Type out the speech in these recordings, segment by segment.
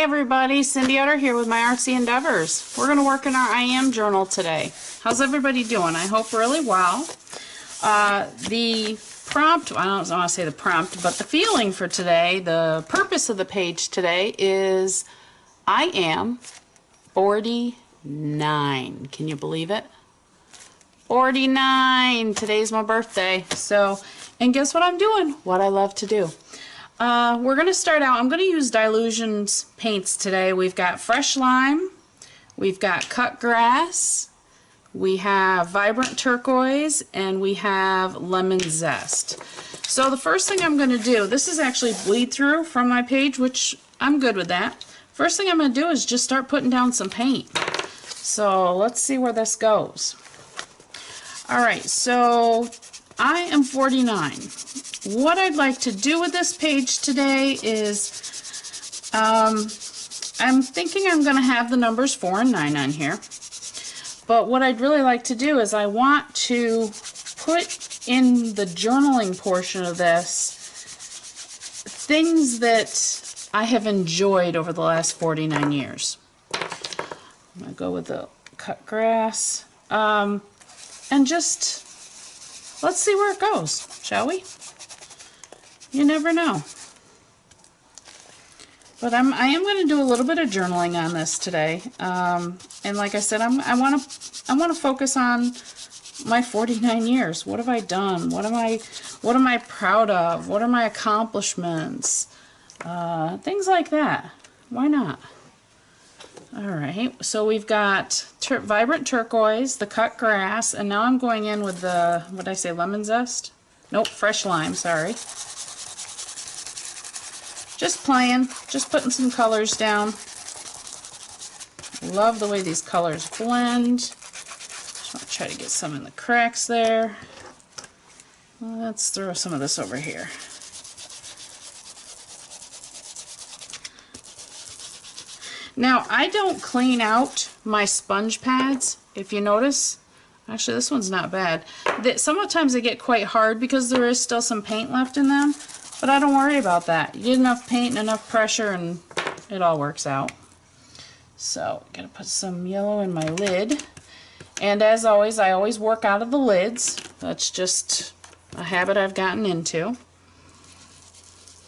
everybody, Cindy Utter here with my artsy endeavors. We're going to work in our I Am journal today. How's everybody doing? I hope really well. The prompt, I don't want to say the prompt, but the feeling for today, the purpose of the page today is I am 49. Can you believe it? 49. Today's my birthday. So, and guess what I'm doing? What I love to do. We're going to start out, I'm going to use Dylusions paints today. We've got fresh lime, we've got cut grass, we have vibrant turquoise, and we have lemon zest. So the first thing I'm going to do, this is actually bleed through from my page, which I'm good with that. First thing I'm going to do is just start putting down some paint. So let's see where this goes. Alright, so I am 49. What I'd like to do with this page today is, I'm thinking I'm going to have the numbers 4 and 9 on here. But what I'd really like to do is I want to put in the journaling portion of this things that I have enjoyed over the last 49 years. I'm going to go with the cut grass. And just, let's see where it goes, shall we? You never know. But I am going to do a little bit of journaling on this today. And like I said, I want to focus on my 49 years. What have I done? What am I proud of? What are my accomplishments? Things like that. Why not? All right. So we've got vibrant turquoise, the cut grass, and now I'm going in with the, what did I say, lemon zest? Nope, fresh lime, sorry. Just playing, just putting some colors down. Love the way these colors blend. Just want to try to get some in the cracks there. Let's throw some of this over here. Now, I don't clean out my sponge pads, if you notice. Actually, this one's not bad. Sometimes they get quite hard because there is still some paint left in them. But I don't worry about that. You get enough paint and enough pressure and it all works out. So, I'm going to put some yellow in my lid. And as always, I always work out of the lids. That's just a habit I've gotten into.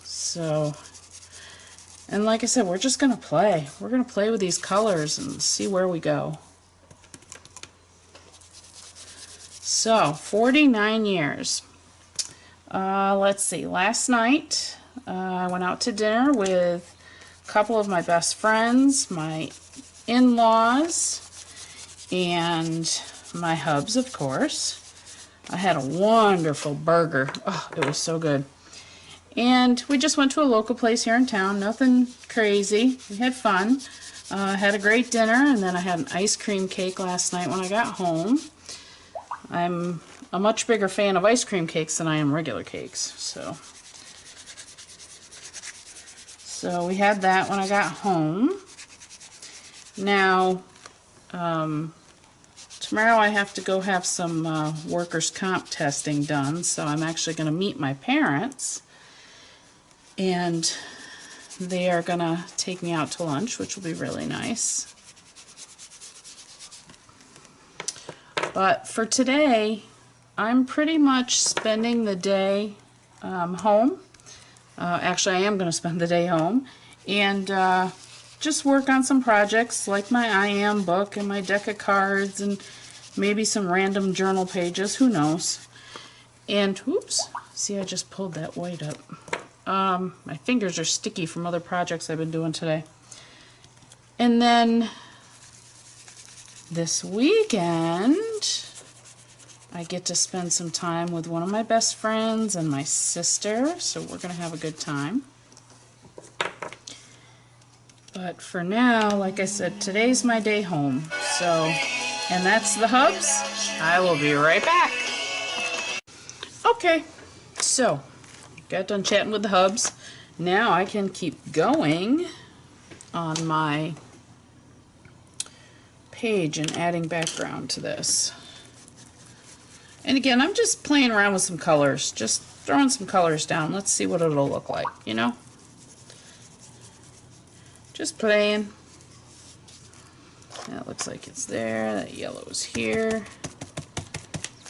So, and like I said, we're just going to play. We're going to play with these colors and see where we go. So, 49 years. Let's see, last night I went out to dinner with a couple of my best friends, my in-laws, and my hubs, of course. I had a wonderful burger. Oh, it was so good. And we just went to a local place here in town, nothing crazy. We had fun. Had a great dinner, and then I had an ice cream cake last night when I got home. I'm a much bigger fan of ice cream cakes than I am regular cakes. So we had that when I got home. Now, tomorrow I have to go have some workers' comp testing done, so I'm actually going to meet my parents, and they are going to take me out to lunch, which will be really nice. But for today, I'm pretty much spending the day home. Actually, I am going to spend the day home and just work on some projects like my I Am book and my deck of cards and maybe some random journal pages, who knows. And, oops, see, I just pulled that white up. My fingers are sticky from other projects I've been doing today. And then this weekend, I get to spend some time with one of my best friends and my sister, so we're going to have a good time. But for now, like I said, today's my day home. So, and that's the hubs. I will be right back. Okay, so got done chatting with the hubs. Now I can keep going on my page and adding background to this. And again, I'm just playing around with some colors, just throwing some colors down. Let's see what it'll look like, you know? Just playing. That looks like it's there. That yellow is here.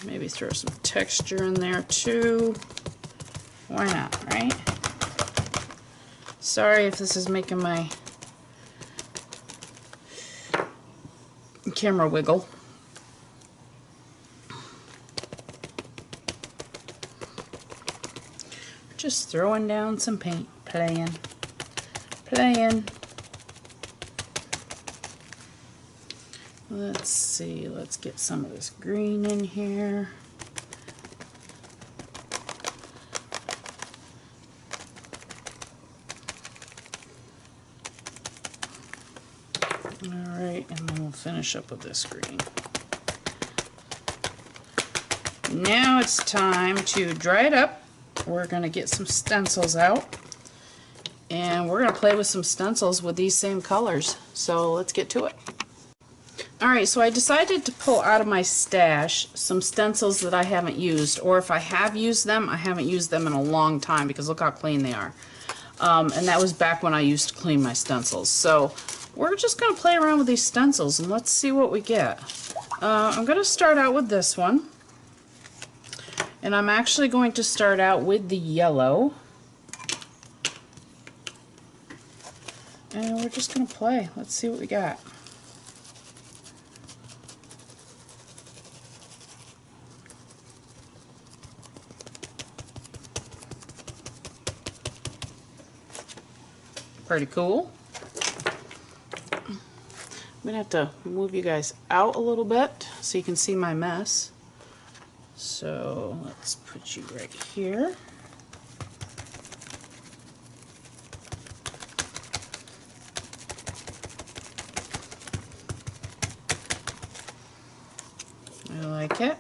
Maybe throw some texture in there too. Why not, right? Sorry if this is making my camera wiggle. Just throwing down some paint, playing. Let's see, let's get some of this green in here. Alright, and then we'll finish up with this green. Now it's time to dry it up. We're going to get some stencils out. And we're going to play with some stencils with these same colors. So let's get to it. Alright, so I decided to pull out of my stash some stencils that I haven't used. Or if I have used them, I haven't used them in a long time because look how clean they are. And that was back when I used to clean my stencils. So we're just going to play around with these stencils and let's see what we get. I'm going to start out with this one. And I'm actually going to start out with the yellow. And we're just going to play. Let's see what we got. Pretty cool. I'm going to have to move you guys out a little bit so you can see my mess. So let's put you right here. I like it.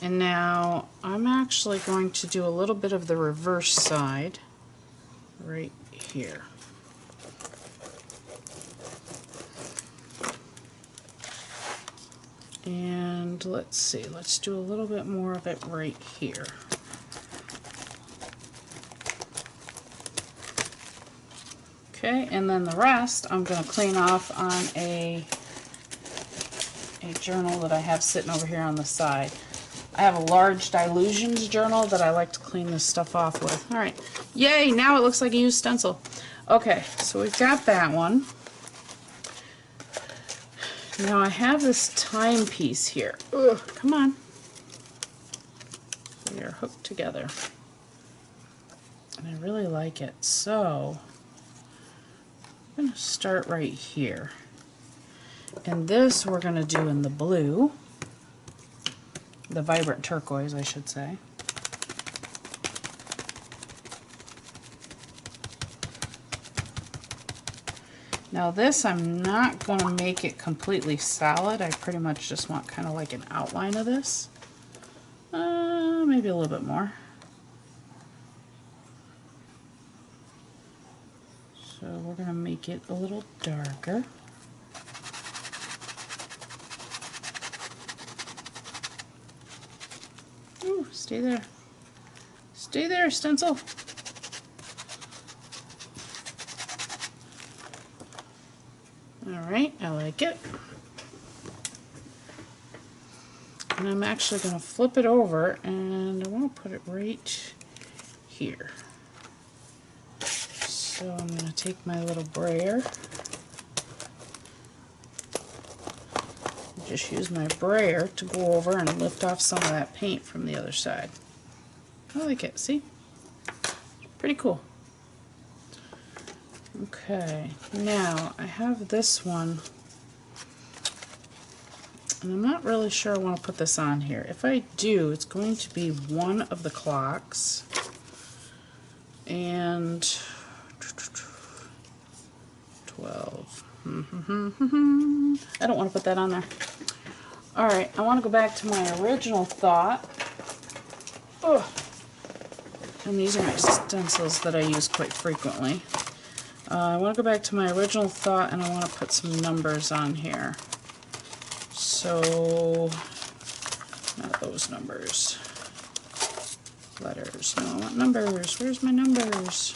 And now I'm actually going to do a little bit of the reverse side right here. And let's see, let's do a little bit more of it right here. Okay, and then the rest I'm going to clean off on a journal that I have sitting over here on the side. I have a large Dylusions journal that I like to clean this stuff off with. Alright, yay, now it looks like a used stencil. Okay, so we've got that one. Now I have this timepiece here. Ugh, come on. They are hooked together. And I really like it. So I'm going to start right here. And this we're going to do in the blue. The vibrant turquoise, I should say. Now this, I'm not going to make it completely solid. I pretty much just want kind of like an outline of this. Maybe a little bit more. So we're going to make it a little darker. Ooh, stay there. Stay there, stencil. Alright, I like it. And I'm actually going to flip it over and I want to put it right here. So I'm going to take my little brayer. Just use my brayer to go over and lift off some of that paint from the other side. I like it, see? Pretty cool. Okay, now I have this one, and I'm not really sure I want to put this on here. If I do, it's going to be one of the clocks, and 12. I don't want to put that on there. Alright, I want to go back to my original thought. Ugh. And these are my stencils that I use quite frequently. I want to go back to my original thought and I want to put some numbers on here. So, not those numbers. Letters. No, I want numbers. Where's my numbers?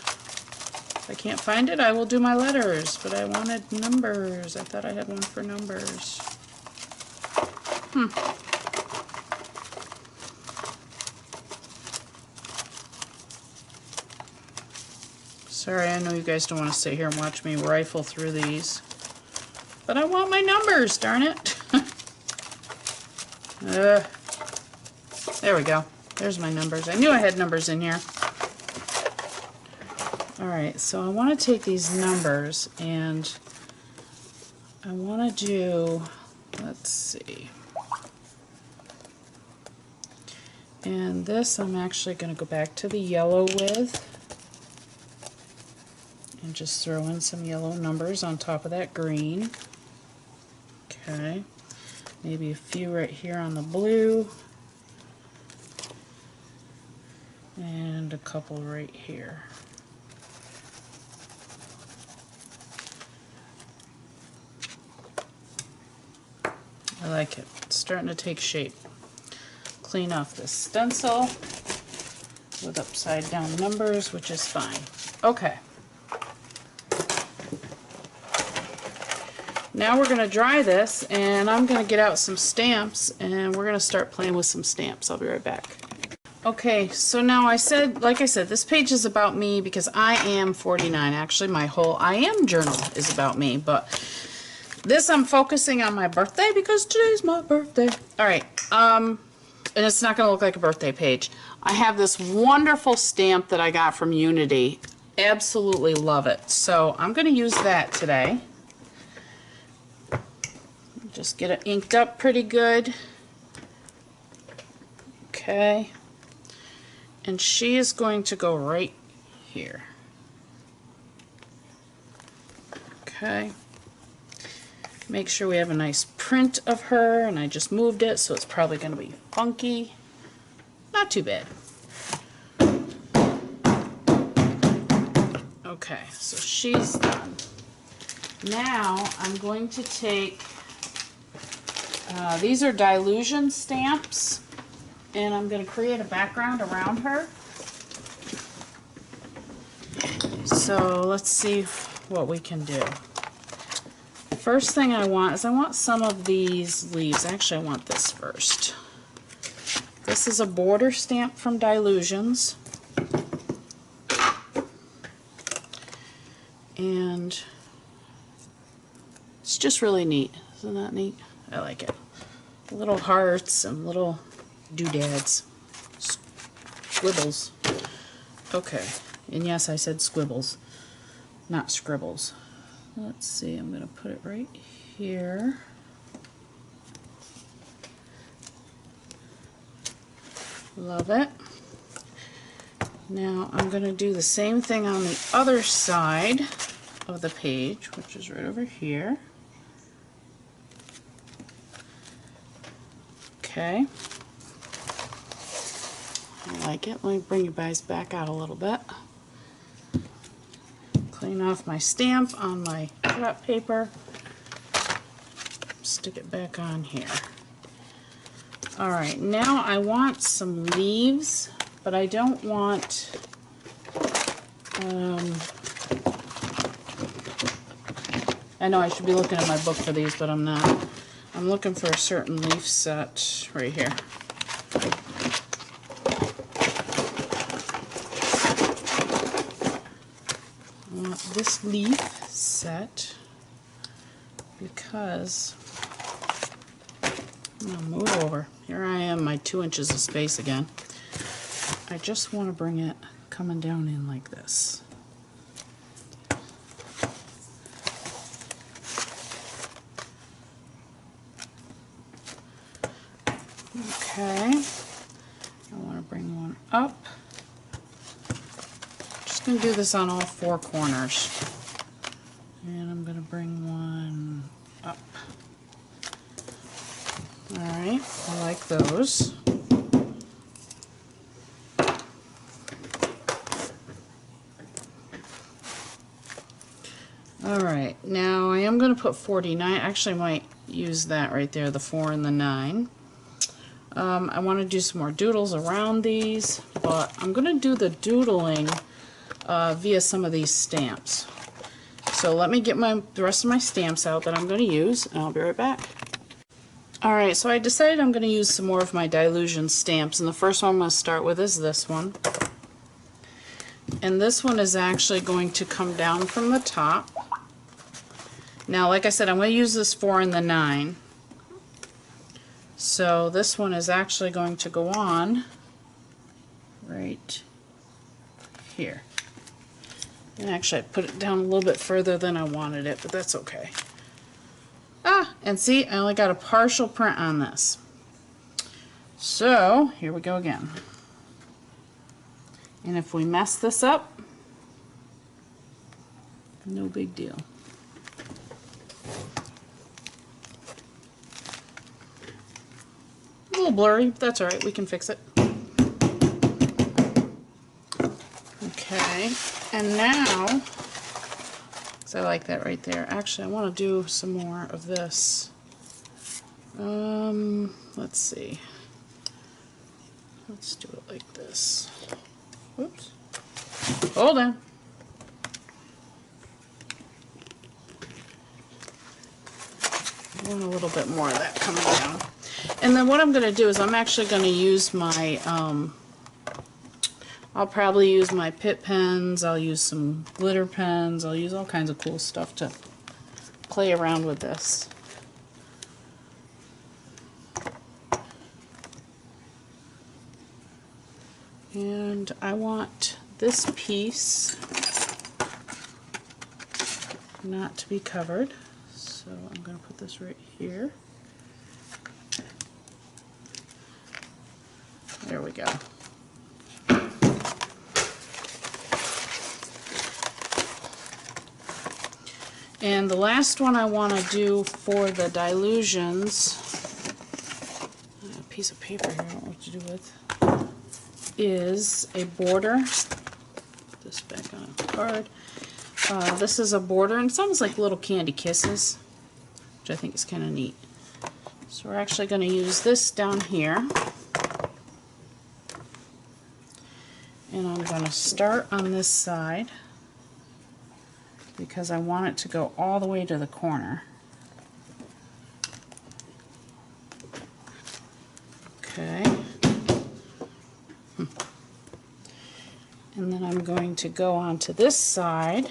If I can't find it, I will do my letters, but I wanted numbers. I thought I had one for numbers. Sorry, I know you guys don't want to sit here and watch me rifle through these, but I want my numbers, darn it. There we go. There's my numbers. I knew I had numbers in here. Alright, so I want to take these numbers and I want to do, let's see. And this I'm actually going to go back to the yellow with and just throw in some yellow numbers on top of that green. Okay, maybe a few right here on the blue and a couple right here. I like it. It's starting to take shape. Clean off this stencil with upside down numbers, which is fine. Okay. Now we're going to dry this, and I'm going to get out some stamps, and we're going to start playing with some stamps. I'll be right back. Okay, so now like I said, this page is about me because I am 49. Actually, my whole I Am journal is about me, but this I'm focusing on my birthday because today's my birthday. Alright, and it's not going to look like a birthday page. I have this wonderful stamp that I got from Unity. Absolutely love it. So I'm going to use that today. Just get it inked up pretty good. Okay. And she is going to go right here. Okay. Make sure we have a nice print of her, and I just moved it, so it's probably going to be funky. Not too bad. Okay, so she's done. Now I'm going to take, these are Dylusion stamps, and I'm going to create a background around her. So let's see what we can do. First thing I want is I want some of these leaves. Actually, I want this first. This is a border stamp from Dylusions. And it's just really neat. Isn't that neat? I like it. Little hearts and little doodads. Squibbles. Okay. And yes, I said squibbles, not scribbles. Let's see, I'm going to put it right here. Love it. Now I'm going to do the same thing on the other side of the page, which is right over here. Okay. I like it. Let me bring you guys back out a little bit. Clean off my stamp on my scrap paper. Stick it back on here. Alright, now I want some leaves, but I don't want I know I should be looking at my book for these, but I'm not. I'm looking for a certain leaf set right here. I want this leaf set because I'm gonna move over. Here I am, my 2 inches of space again. I just want to bring it coming down in like this. Okay, I want to bring one up. Just going to do this on all 4 corners. And I'm going to bring one up. Alright, I like those. Alright, now I am going to put 49. Actually, I might use that right there, the 4 and the 9. I want to do some more doodles around these, but I'm going to do the doodling via some of these stamps. So let me get the rest of my stamps out that I'm going to use, and I'll be right back. Alright, so I decided I'm going to use some more of my Dylusion stamps, and the first one I'm going to start with is this one. And this one is actually going to come down from the top. Now, like I said, I'm going to use this 4 and the 9. So this one is actually going to go on right here. And actually, I put it down a little bit further than I wanted it, but that's okay. And see, I only got a partial print on this. So, here we go again. And if we mess this up, no big deal. A little blurry, but that's alright, we can fix it. Okay, and now, because I like that right there, actually I want to do some more of this. Let's see. Let's do it like this. Whoops. Hold on. I want a little bit more of that coming down. And then what I'm going to do is I'm actually going to use my, I'll probably use my Pitt pens, I'll use some glitter pens, I'll use all kinds of cool stuff to play around with this. And I want this piece not to be covered, so I'm going to put this right here. There we go. And the last one I want to do for the Dylusions, a piece of paper here I don't know what to do with, is a border. Put this back on the card. This is a border, and it sounds like little candy kisses, which I think is kind of neat. So we're actually going to use this down here. And I'm going to start on this side because I want it to go all the way to the corner. Okay. And then I'm going to go onto this side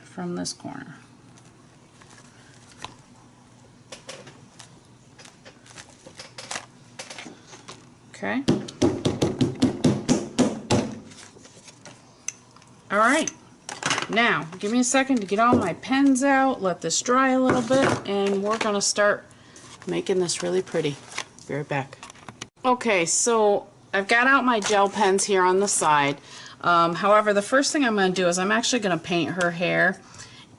from this corner. Okay. Alright, now give me a second to get all my pens out, let this dry a little bit, and we're going to start making this really pretty. Be right back. Okay, so I've got out my gel pens here on the side. However, the first thing I'm going to do is I'm actually going to paint her hair,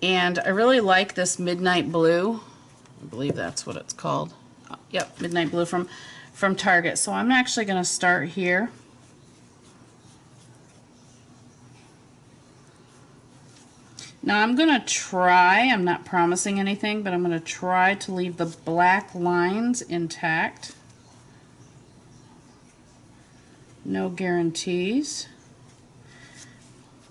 and I really like this Midnight Blue. I believe that's what it's called. Yep, Midnight Blue from Target. So I'm actually going to start here. Now I'm going to try, I'm not promising anything, but I'm going to try to leave the black lines intact. No guarantees.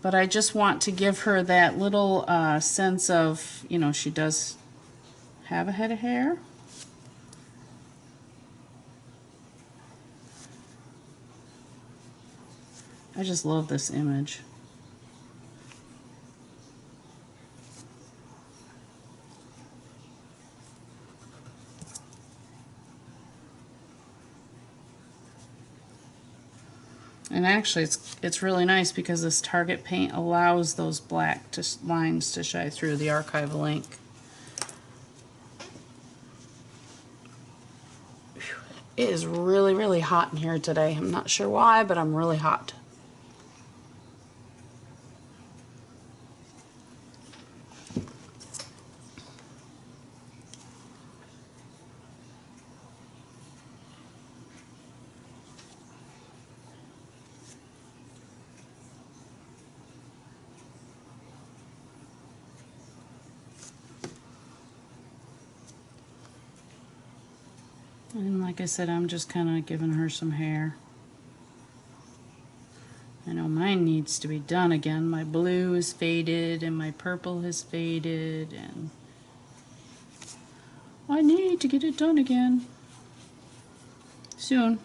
But I just want to give her that little sense of, you know, she does have a head of hair. I just love this image. And actually it's really nice because this Target paint allows those black lines to shine through the archival ink. It is really, really hot in here today. I'm not sure why, but I'm really hot. And like I said, I'm just kind of giving her some hair. I know mine needs to be done again. My blue is faded and my purple has faded, and I need to get it done again soon.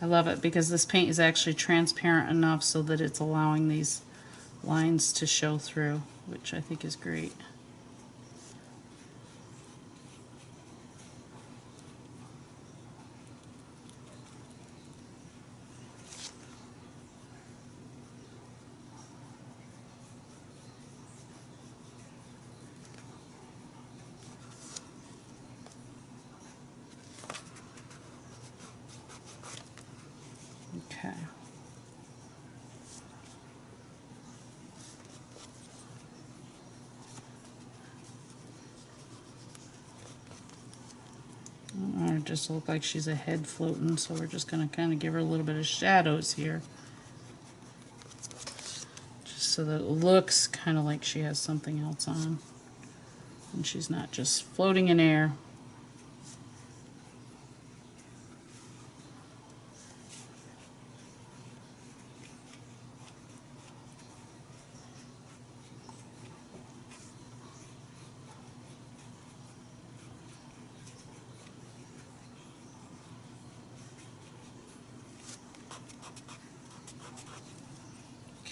I love it because this paint is actually transparent enough so that it's allowing these lines to show through, which I think is great. Okay. It just look like she's a head floating, so we're just going to kind of give her a little bit of shadows here. Just so that it looks kind of like she has something else on. And she's not just floating in air.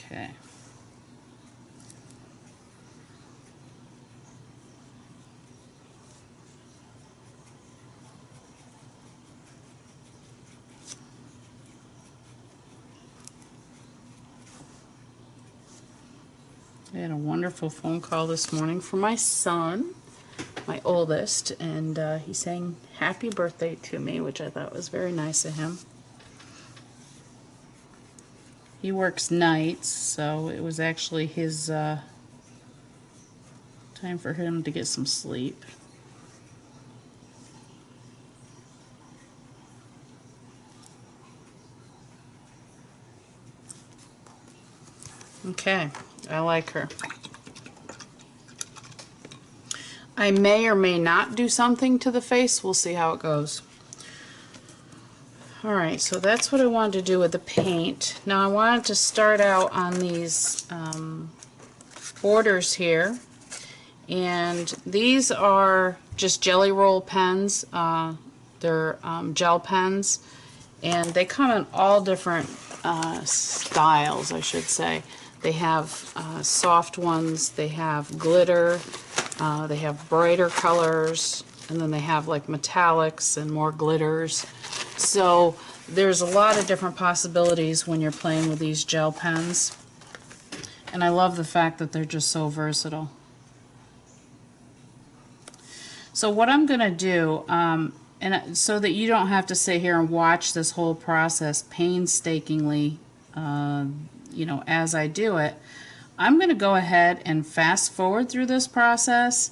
Okay. I had a wonderful phone call this morning from my son, my oldest, and he sang happy birthday to me, which I thought was very nice of him. He works nights, so it was actually his time for him to get some sleep. Okay, I like her. I may or may not do something to the face. We'll see how it goes. Alright, so that's what I wanted to do with the paint. Now I wanted to start out on these borders here. And these are just Jelly Roll pens. They're gel pens. And they come in all different styles, I should say. They have soft ones, they have glitter, they have brighter colors, and then they have like metallics and more glitters. So there's a lot of different possibilities when you're playing with these gel pens. And I love the fact that they're just so versatile. So what I'm going to do, and so that you don't have to sit here and watch this whole process painstakingly, you know, as I do it, I'm going to go ahead and fast forward through this process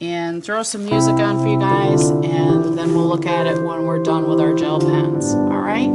and throw some music on for you guys, and then we'll look at it when we're done with our gel pens. All right?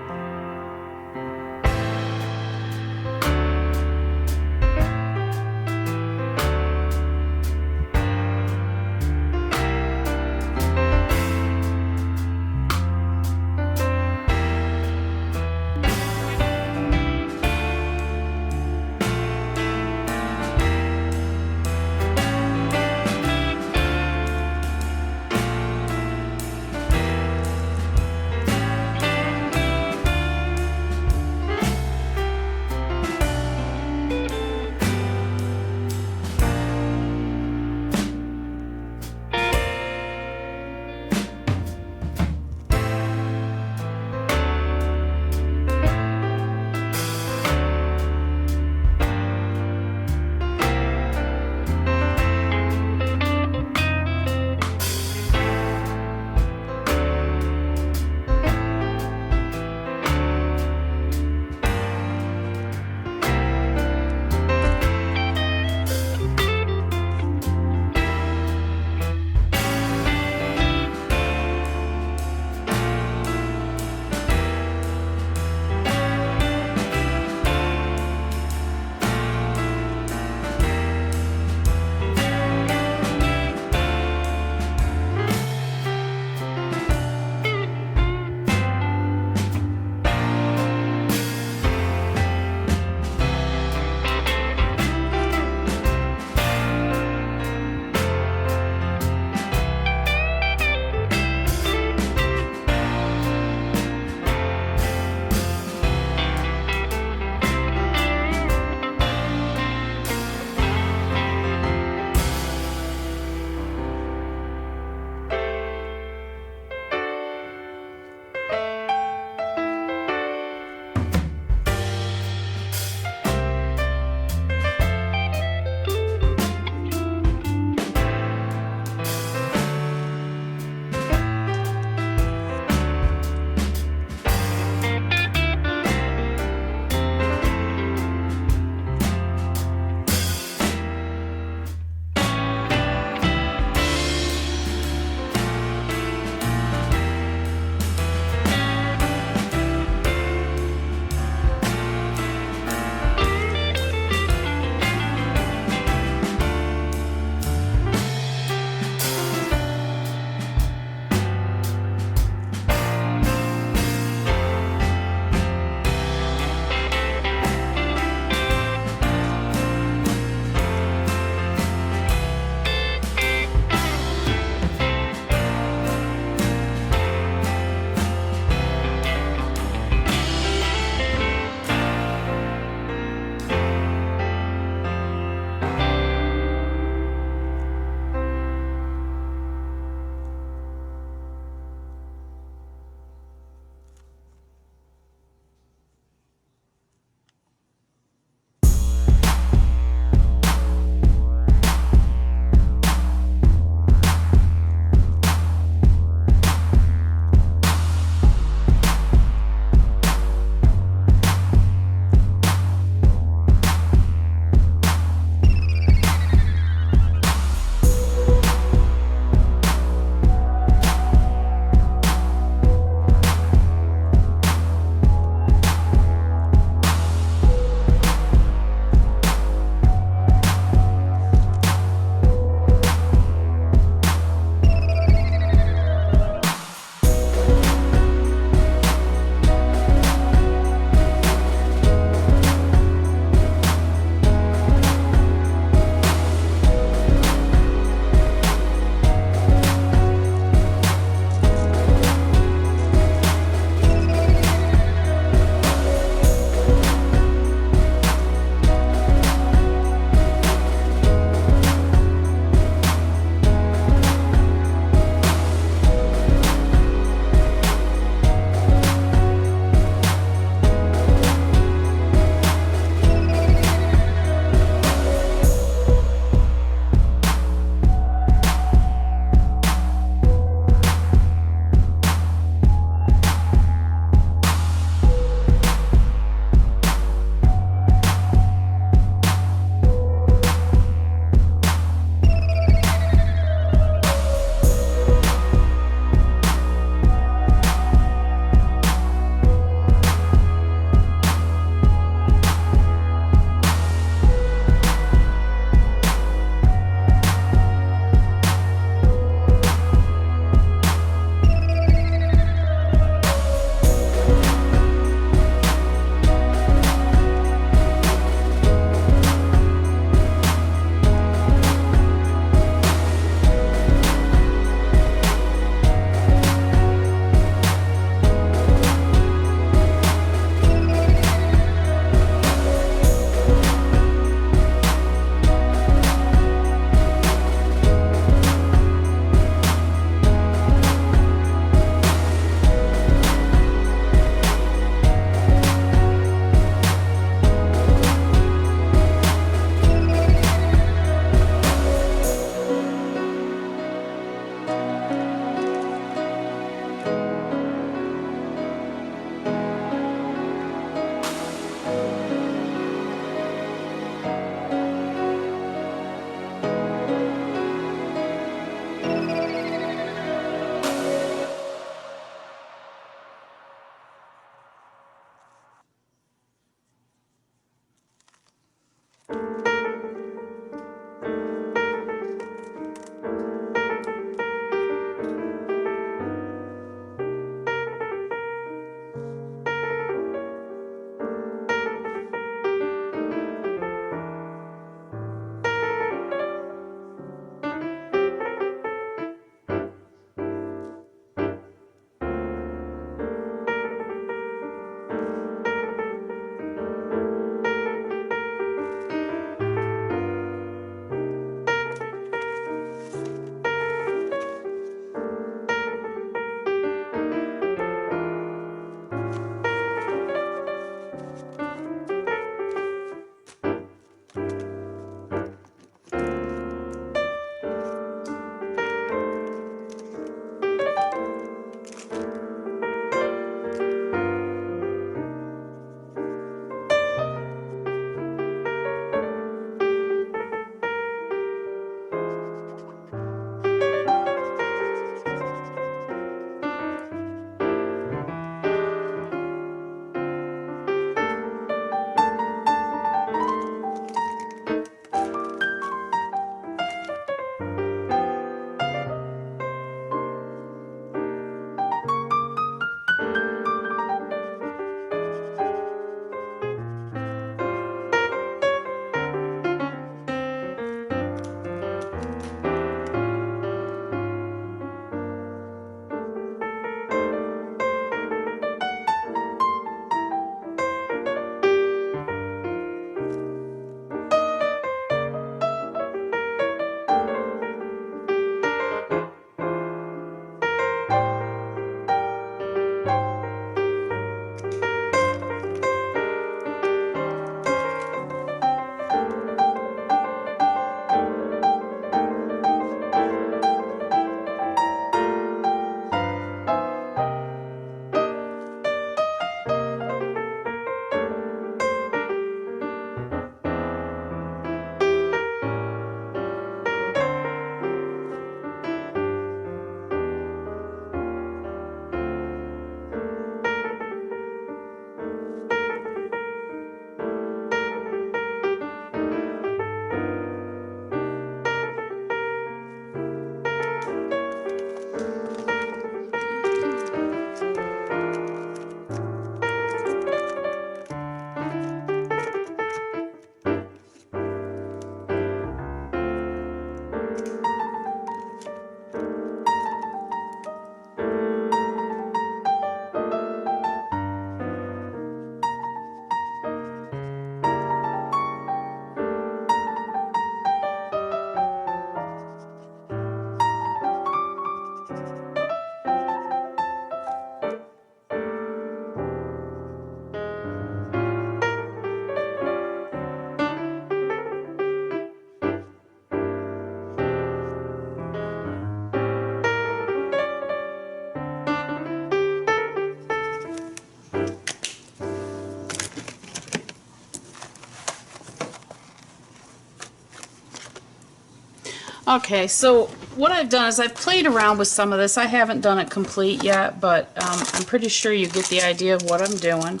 Okay, so what I've done is I've played around with some of this. I haven't done it complete yet, but I'm pretty sure you get the idea of what I'm doing.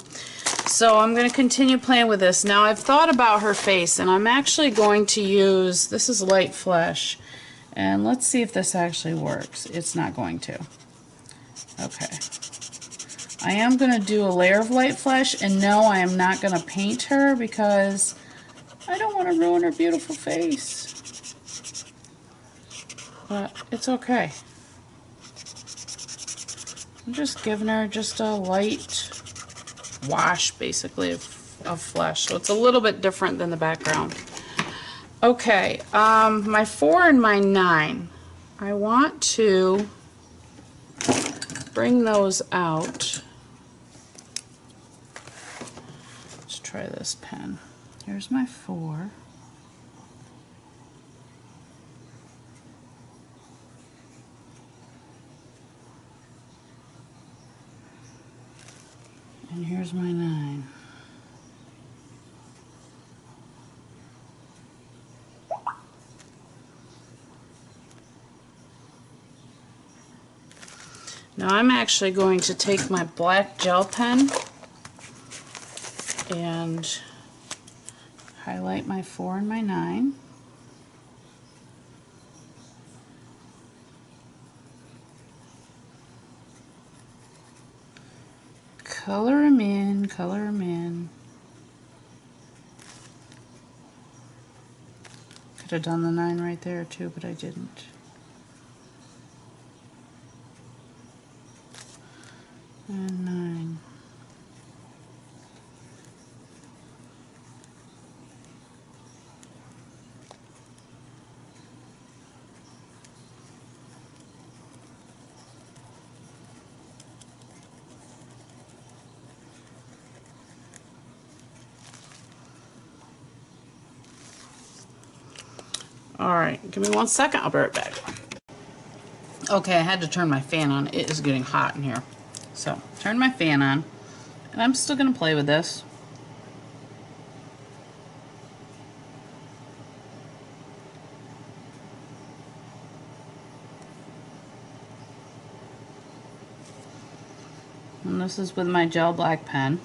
So I'm going to continue playing with this. Now I've thought about her face, and I'm actually going to use, this is Light Flesh, and let's see if this actually works. It's not going to. Okay. I am going to do a layer of Light Flesh, and no, I am not going to paint her because I don't want to ruin her beautiful face. But it's okay. I'm just giving her just a light wash, basically, of flesh. So it's a little bit different than the background. Okay, my 4 and my 9. I want to bring those out. Let's try this pen. Here's my 4. And here's my 9. Now I'm actually going to take my black gel pen and highlight my 4 and my 9. Color them in, color them in. Could have done the 9 right there too, but I didn't. And 9. Alright, give me 1 second, I'll be right back. Okay, I had to turn my fan on. It is getting hot in here. So, turn my fan on, and I'm still going to play with this. And this is with my gel black pen.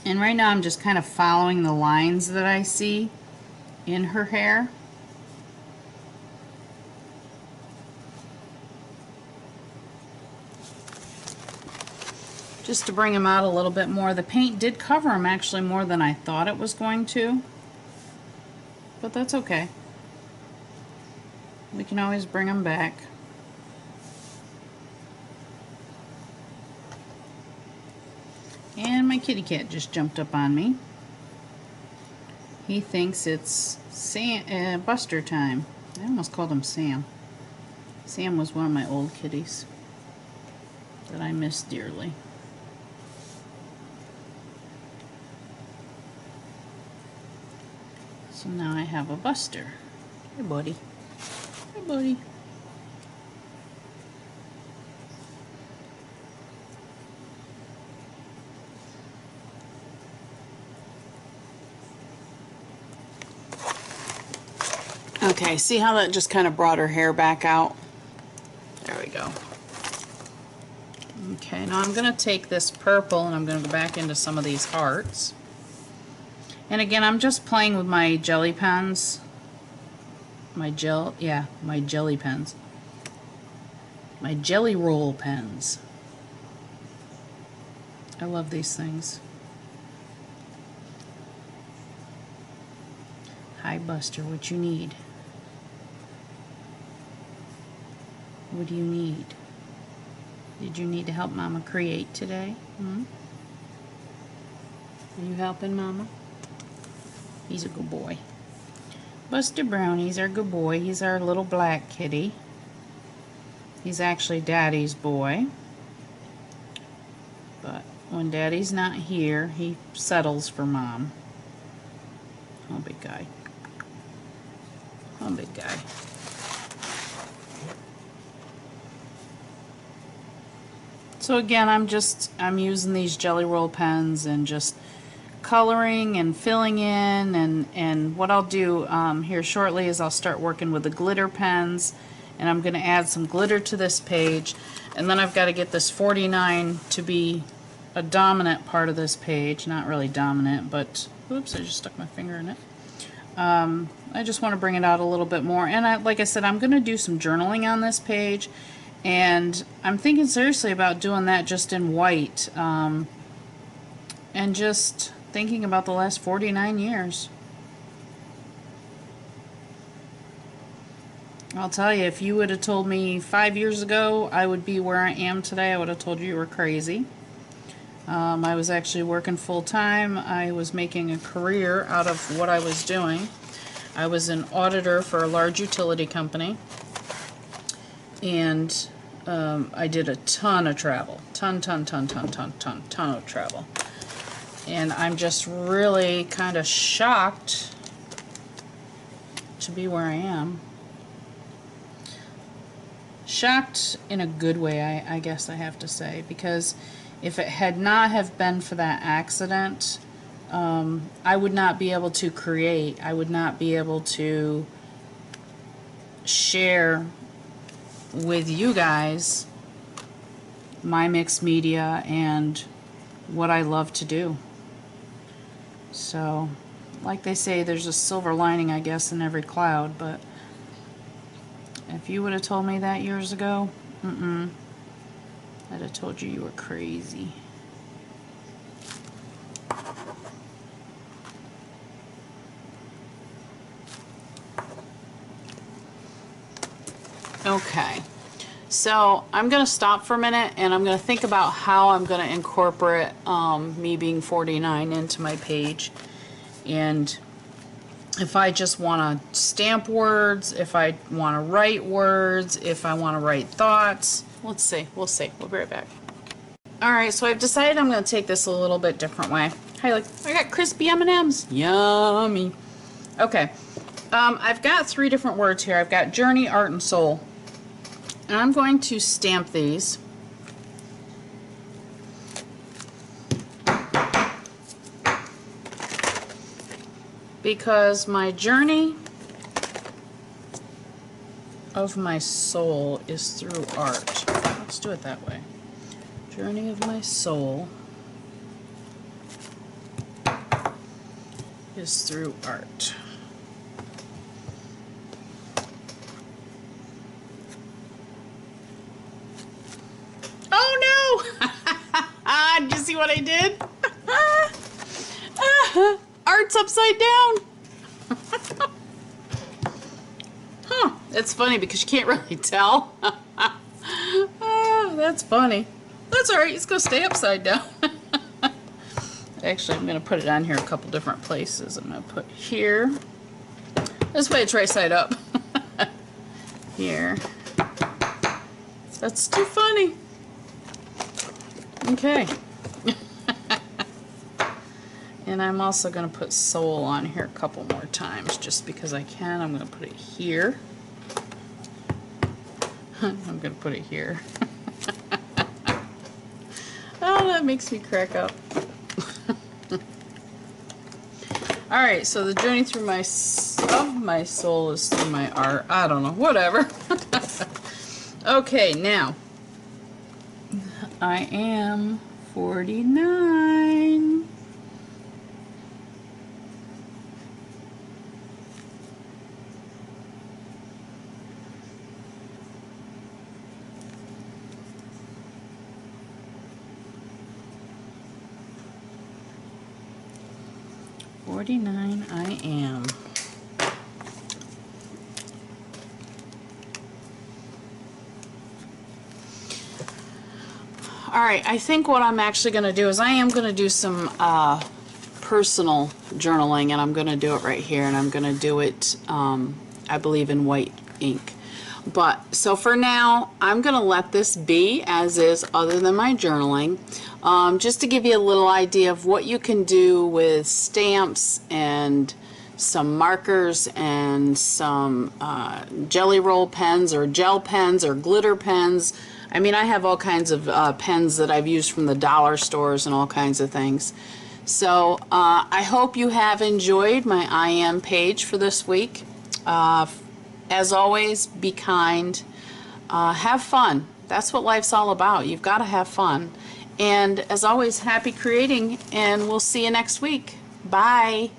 And right now I'm just kind of following the lines that I see in her hair. Just to bring them out a little bit more. The paint did cover them actually more than I thought it was going to. But that's okay. We can always bring them back. And my kitty cat just jumped up on me. He thinks it's Buster time. I almost called him Sam. Sam was one of my old kitties that I miss dearly. So now I have a Buster. Hey, buddy. Hey, buddy. Okay, see how that just kind of brought her hair back out? There we go. Okay, now I'm going to take this purple and I'm going to go back into some of these hearts. And again, I'm just playing with my jelly pens. My jelly pens. My Jelly Roll pens. I love these things. Hi Buster, what you need? What do you need? Did you need to help Mama create today? Hmm? Are you helping Mama? He's a good boy. Buster Brownie's our good boy. He's our little black kitty. He's actually Daddy's boy. But when Daddy's not here, he settles for Mom. Oh, big guy. Oh, big guy. So again, I'm using these Jelly Roll pens and just coloring and filling in, and what I'll do here shortly is I'll start working with the glitter pens, and I'm going to add some glitter to this page, and then I've got to get this 49 to be a dominant part of this page. Not really dominant, but oops, I just stuck my finger in it. I just want to bring it out a little bit more, and like I said, I'm going to do some journaling on this page, and I'm thinking seriously about doing that just in white, and just thinking about the last 49 years. I'll tell you, if you would have told me 5 years ago I would be where I am today, I would have told you were crazy. I was actually working full-time. I was making a career out of what I was doing. I was an auditor for a large utility company, and I did a ton of travel. Ton of travel. And I'm just really kind of shocked to be where I am. Shocked in a good way, I guess I have to say, because if it had not have been for that accident, I would not be able to create. I would not be able to share with you guys my mixed media and what I love to do. So, like they say, there's a silver lining, I guess, in every cloud, but if you would have told me that years ago, I'd have told you were crazy. Okay, so I'm going to stop for a minute, and I'm going to think about how I'm going to incorporate me being 49 into my page, and if I just want to stamp words, if I want to write words, if I want to write thoughts. Let's see. We'll see. We'll be right back. Alright, so I've decided I'm going to take this a little bit different way. Hey, look, I got crispy M&Ms. Yummy. Okay. I've got 3 different words here. I've got journey, art, and soul. And I'm going to stamp these. Because my journey of my soul is through art. Let's do it that way. Journey of my soul is through art. Oh no! Did you see what I did? Art's upside down. Huh. It's funny because you can't really tell. That's funny. That's alright. It's going to stay upside down. Actually, I'm going to put it on here a couple different places. I'm going to put here. This way it's right side up. Here. That's too funny. Okay. And I'm also going to put soul on here a couple more times just because I can. I'm going to put it here. I'm going to put it here. Oh, that makes me crack up. Alright, so the journey through my soul is through my art. I don't know, whatever. Okay, now I am 49. 49 I am. Alright, I think what I'm actually going to do is I am going to do some personal journaling, and I'm going to do it right here, and I'm going to do it, I believe, in white ink. But, so for now, I'm going to let this be as is other than my journaling, just to give you a little idea of what you can do with stamps and some markers and some jelly roll pens or gel pens or glitter pens. I mean, I have all kinds of pens that I've used from the dollar stores and all kinds of things. So I hope you have enjoyed my I Am page for this week. As always, be kind. Have fun. That's what life's all about. You've got to have fun. And as always, happy creating, and we'll see you next week. Bye.